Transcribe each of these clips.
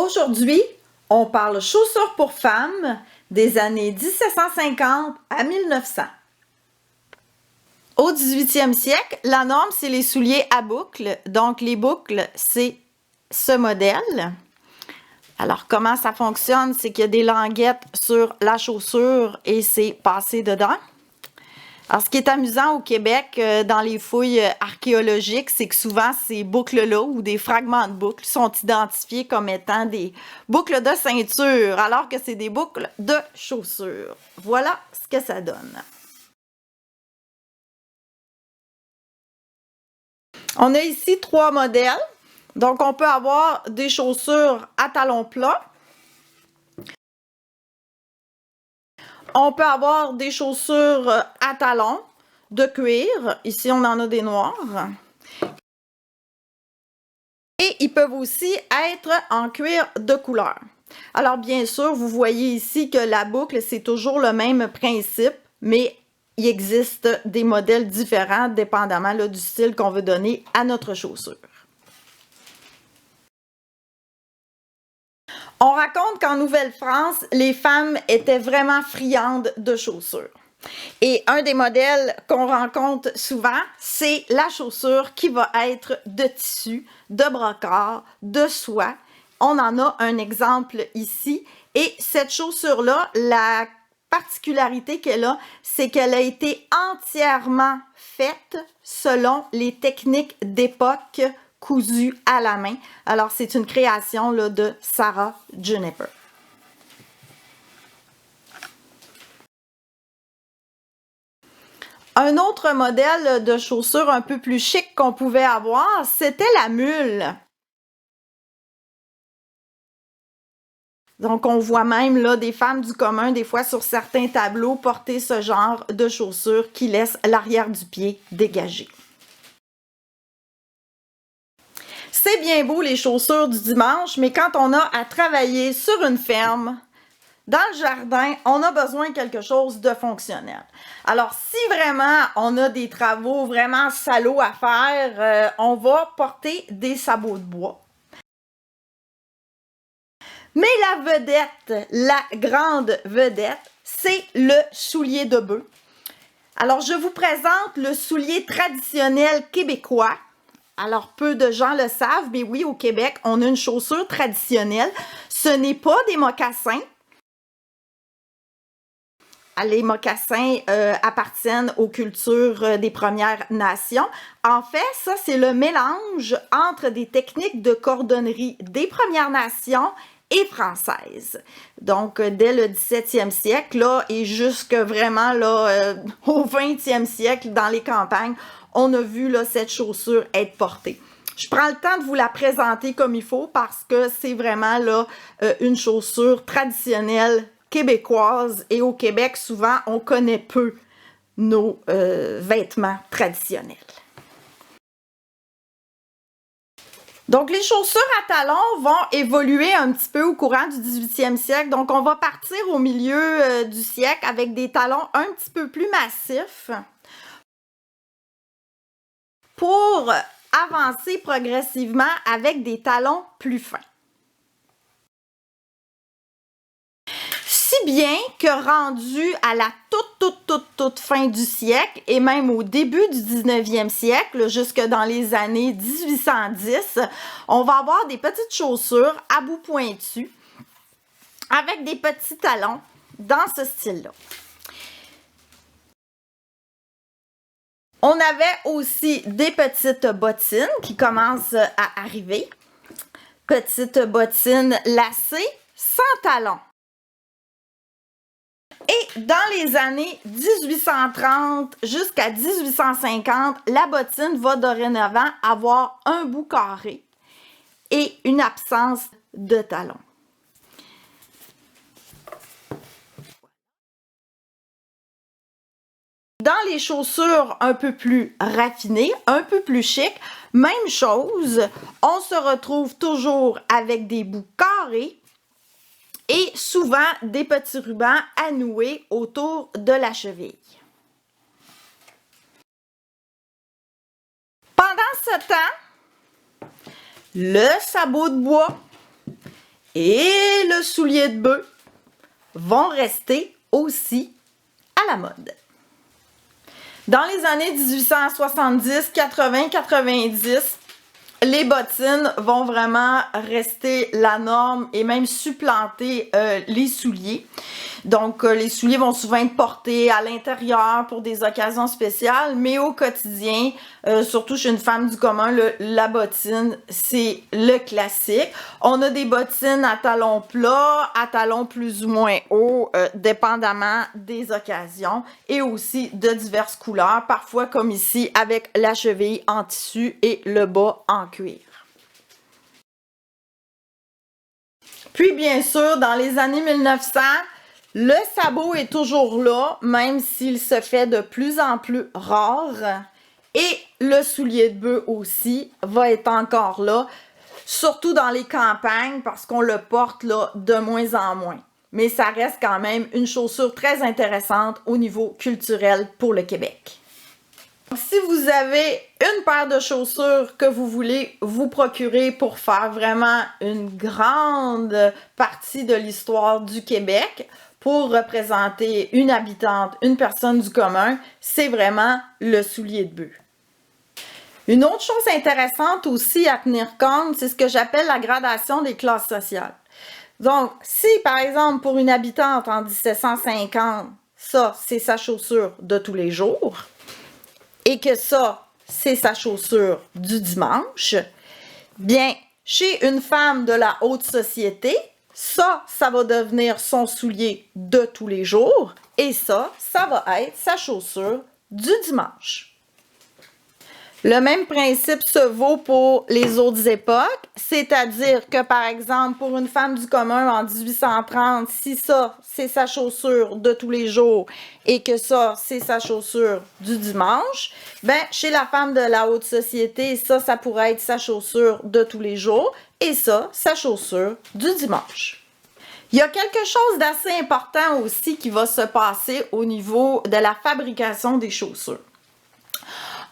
Aujourd'hui, on parle chaussures pour femmes des années 1750 à 1900. Au 18e siècle, la norme, c'est les souliers à boucles. Donc, les boucles, c'est ce modèle. Alors, comment ça fonctionne? C'est qu'il y a des languettes sur la chaussure et c'est passé dedans. Alors, ce qui est amusant au Québec, dans les fouilles archéologiques, c'est que souvent, ces boucles-là ou des fragments de boucles sont identifiés comme étant des boucles de ceinture, alors que c'est des boucles de chaussures. Voilà ce que ça donne. On a ici 3 modèles. Donc, on peut avoir des chaussures à talons plats. On peut avoir des chaussures à talons de cuir. Ici, on en a des noirs. Et ils peuvent aussi être en cuir de couleur. Alors, bien sûr, vous voyez ici que la boucle, c'est toujours le même principe, mais il existe des modèles différents dépendamment là, du style qu'on veut donner à notre chaussure. On raconte qu'en Nouvelle-France, les femmes étaient vraiment friandes de chaussures. Et un des modèles qu'on rencontre souvent, c'est la chaussure qui va être de tissu, de brocart, de soie. On en a un exemple ici. Et cette chaussure-là, la particularité qu'elle a, c'est qu'elle a été entièrement faite selon les techniques d'époque cousues à la main. Alors, c'est une création là, de Sarah Juniper. Un autre modèle de chaussures un peu plus chic qu'on pouvait avoir, c'était la mule. Donc, on voit même là des femmes du commun, des fois sur certains tableaux, porter ce genre de chaussures qui laissent l'arrière du pied dégagé. C'est bien beau les chaussures du dimanche, mais quand on a à travailler sur une ferme, dans le jardin, on a besoin de quelque chose de fonctionnel. Alors, si vraiment on a des travaux vraiment salauds à faire, on va porter des sabots de bois. Mais la vedette, la grande vedette, c'est le soulier de bœuf. Alors, je vous présente le soulier traditionnel québécois. Alors, peu de gens le savent, mais oui, au Québec, on a une chaussure traditionnelle. Ce n'est pas des mocassins. Les mocassins appartiennent aux cultures des Premières Nations. En fait, ça, c'est le mélange entre des techniques de cordonnerie des Premières Nations et françaises. Donc, dès le 17e siècle, là, et jusque vraiment là, au 20e siècle, dans les campagnes, on a vu là, cette chaussure être portée. Je prends le temps de vous la présenter comme il faut parce que c'est vraiment là, une chaussure traditionnelle québécoise. Et au Québec, souvent, on connaît peu nos vêtements traditionnels. Donc, les chaussures à talons vont évoluer un petit peu au courant du 18e siècle. Donc, on va partir au milieu du siècle avec des talons un petit peu plus massifs pour avancer progressivement avec des talons plus fins. Si bien que rendu à la toute fin du siècle et même au début du 19e siècle, jusque dans les années 1810, on va avoir des petites chaussures à bout pointu avec des petits talons dans ce style-là. On avait aussi des petites bottines qui commencent à arriver. Petites bottines lacées sans talons. Et dans les années 1830 jusqu'à 1850, la bottine va dorénavant avoir un bout carré et une absence de talons. Dans les chaussures un peu plus raffinées, un peu plus chic, même chose, on se retrouve toujours avec des bouts carrés et souvent des petits rubans à nouer autour de la cheville. Pendant ce temps, le sabot de bois et le soulier de bœuf vont rester aussi à la mode. Dans les années 1870, 80, 90, les bottines vont vraiment rester la norme et même supplanter les souliers. Donc, les souliers vont souvent être portés à l'intérieur pour des occasions spéciales, mais au quotidien, surtout chez une femme du commun, la bottine, c'est le classique. On a des bottines à talons plats, à talons plus ou moins hauts, dépendamment des occasions, et aussi de diverses couleurs, parfois comme ici, avec la cheville en tissu et le bas en cuir. Puis, bien sûr, dans les années 1900, le sabot est toujours là, même s'il se fait de plus en plus rare. Et le soulier de bœuf aussi va être encore là, surtout dans les campagnes, parce qu'on le porte là de moins en moins. Mais ça reste quand même une chaussure très intéressante au niveau culturel pour le Québec. Si vous avez une paire de chaussures que vous voulez vous procurer pour faire vraiment une grande partie de l'histoire du Québec, pour représenter une habitante, une personne du commun, c'est vraiment le soulier de bœuf. Une autre chose intéressante aussi à tenir compte, c'est ce que j'appelle la gradation des classes sociales. Donc, si par exemple pour une habitante en 1750, ça c'est sa chaussure de tous les jours, et que ça c'est sa chaussure du dimanche, bien, chez une femme de la haute société, ça va devenir son soulier de tous les jours et ça va être sa chaussure du dimanche. Le même principe se vaut pour les autres époques, c'est-à-dire que par exemple pour une femme du commun en 1830, si ça c'est sa chaussure de tous les jours et que ça c'est sa chaussure du dimanche, ben chez la femme de la haute société, ça pourrait être sa chaussure de tous les jours et ça sa chaussure du dimanche. Il y a quelque chose d'assez important aussi qui va se passer au niveau de la fabrication des chaussures.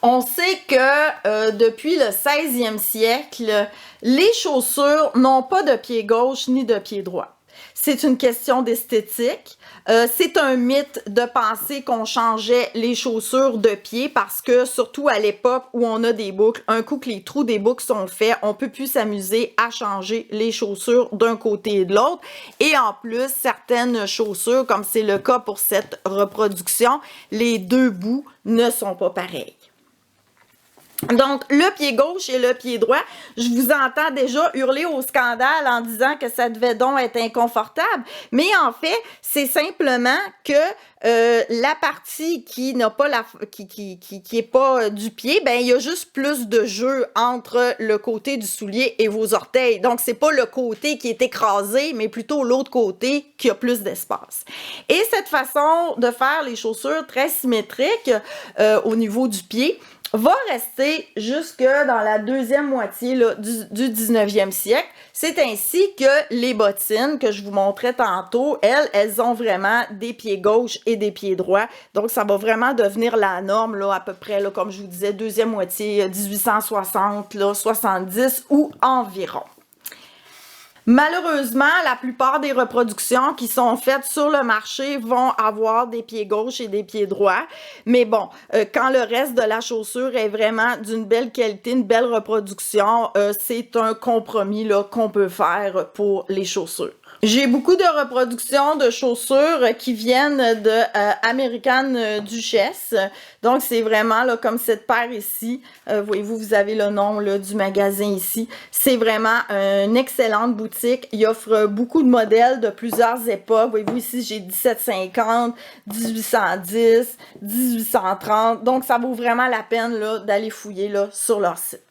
On sait que depuis le 16e siècle, les chaussures n'ont pas de pied gauche ni de pied droit. C'est une question d'esthétique. C'est un mythe de penser qu'on changeait les chaussures de pied parce que, surtout à l'époque où on a des boucles, un coup que les trous des boucles sont faits, on peut plus s'amuser à changer les chaussures d'un côté et de l'autre. Et en plus, certaines chaussures, comme c'est le cas pour cette reproduction, les deux bouts ne sont pas pareils. Donc, le pied gauche et le pied droit, je vous entends déjà hurler au scandale en disant que ça devait donc être inconfortable. Mais en fait, c'est simplement que la partie qui n'a pas qui est pas du pied, ben il y a juste plus de jeu entre le côté du soulier et vos orteils. Donc, c'est pas le côté qui est écrasé, mais plutôt l'autre côté qui a plus d'espace. Et cette façon de faire les chaussures très symétriques au niveau du pied va rester jusque dans la deuxième moitié là, du 19e siècle. C'est ainsi que les bottines que je vous montrais tantôt, elles ont vraiment des pieds gauches et des pieds droits. Donc, ça va vraiment devenir la norme, là, à peu près, là, comme je vous disais, deuxième moitié 1860, là, 70 ou environ. Malheureusement, la plupart des reproductions qui sont faites sur le marché vont avoir des pieds gauches et des pieds droits. Mais bon, quand le reste de la chaussure est vraiment d'une belle qualité, une belle reproduction, c'est un compromis là, qu'on peut faire pour les chaussures. J'ai beaucoup de reproductions de chaussures qui viennent de American Duchess. Donc, c'est vraiment là, comme cette paire ici. Voyez-vous, vous avez le nom là, du magasin ici. C'est vraiment une excellente boutique. Il offre beaucoup de modèles de plusieurs époques. Voyez-vous, ici, j'ai 1750, 1810, 1830. Donc, ça vaut vraiment la peine là, d'aller fouiller là, sur leur site.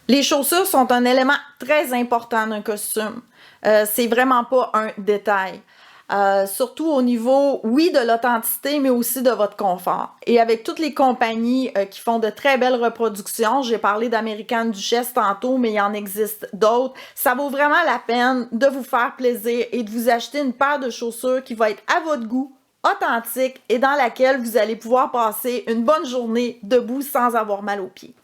Les chaussures sont un élément très important d'un costume. C'est vraiment pas un détail. Surtout au niveau, oui, de l'authenticité, mais aussi de votre confort. Et avec toutes les compagnies qui font de très belles reproductions, j'ai parlé d'American Duchess tantôt, mais il y en existe d'autres, ça vaut vraiment la peine de vous faire plaisir et de vous acheter une paire de chaussures qui va être à votre goût, authentique et dans laquelle vous allez pouvoir passer une bonne journée debout sans avoir mal aux pieds.